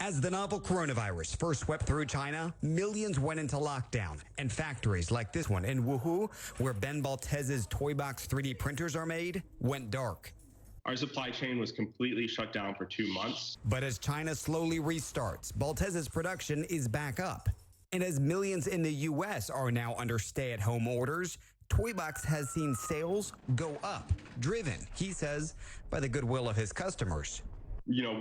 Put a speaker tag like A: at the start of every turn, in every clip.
A: As the novel coronavirus first swept through China, millions went into lockdown, and factories like this one in Wuhu, where Ben Baltez's Toybox 3D printers are made, went dark.
B: Our supply chain was completely shut down for 2 months.
A: But as China slowly restarts, Baltez's production is back up. And as millions in the U.S. are now under stay-at-home orders, Toybox has seen sales go up, driven, he says, by the goodwill of his customers.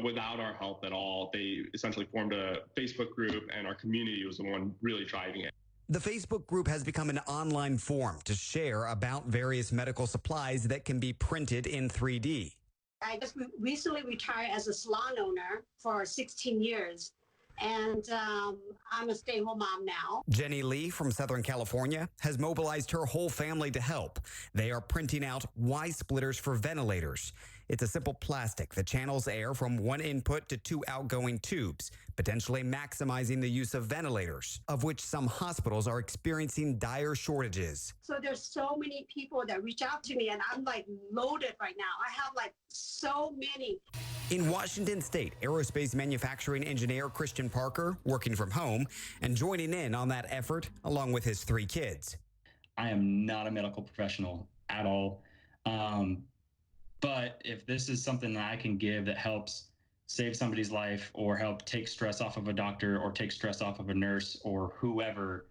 B: Without our help at all, they essentially formed a Facebook group, and our community was the one really driving it.
A: The Facebook group has become an online forum to share about various medical supplies that can be printed in 3D.
C: I just recently retired as a salon owner for 16 years. And I'm a stay-at-home mom now.
A: Jenny Lee from Southern California has mobilized her whole family to help. They are printing out Y splitters for ventilators. It's a simple plastic that channels air from one input to 2 outgoing tubes, potentially maximizing the use of ventilators, of which some hospitals are experiencing dire shortages.
C: So there's so many people that reach out to me, and I'm like loaded right now. I have like so many.
A: In Washington State, aerospace manufacturing engineer Christian Parker, working from home and joining in on that effort along with his 3 kids.
D: I am not a medical professional at all. But if this is something that I can give that helps save somebody's life or help take stress off of a doctor or take stress off of a nurse or whoever,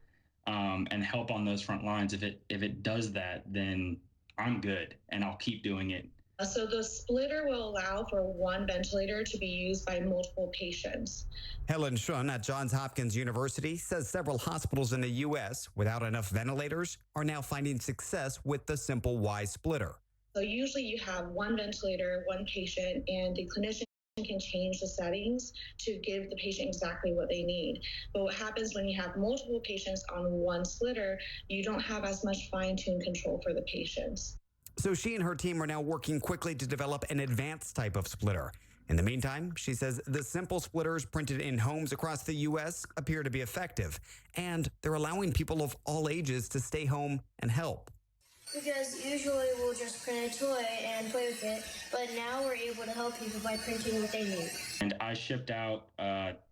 D: and help on those front lines, if it does that, then I'm good and I'll keep doing it.
E: So the splitter will allow for one ventilator to be used by multiple patients.
A: Helen Shun at Johns Hopkins University says several hospitals in the U.S. without enough ventilators are now finding success with the simple Y splitter.
E: So usually you have one ventilator, one patient, and the clinician can change the settings to give the patient exactly what they need. But what happens when you have multiple patients on one splitter, you don't have as much fine-tuned control for the patients.
A: So she and her team are now working quickly to develop an advanced type of splitter. In the meantime, she says the simple splitters printed in homes across the U.S. appear to be effective, and they're allowing people of all ages to stay home and help.
F: Because usually we'll just print a toy and play with it, but now we're able to help people by printing what they need.
D: And I shipped out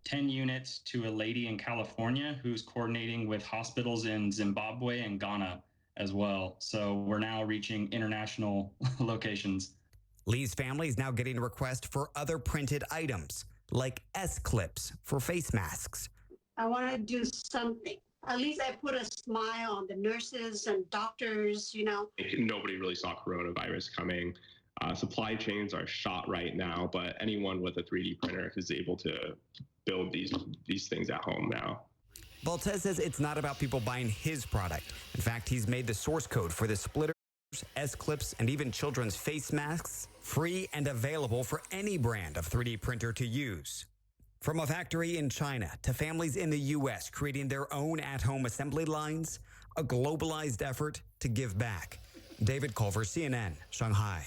D: 10 units to a lady in California who's coordinating with hospitals in Zimbabwe and Ghana as well. So we're now reaching international locations.
A: Lee's family is now getting a request for other printed items, like S-clips for face masks.
C: I want to do something. At least I put a smile on the nurses and doctors,
B: Nobody really saw coronavirus coming. Supply chains are shot right now, but anyone with a 3D printer is able to build these things at home now.
A: Baltez says it's not about people buying his product. In fact, he's made the source code for the splitters, S-clips, and even children's face masks free and available for any brand of 3D printer to use. From a factory in China to families in the U.S. creating their own at-home assembly lines, a globalized effort to give back. David Culver, CNN, Shanghai.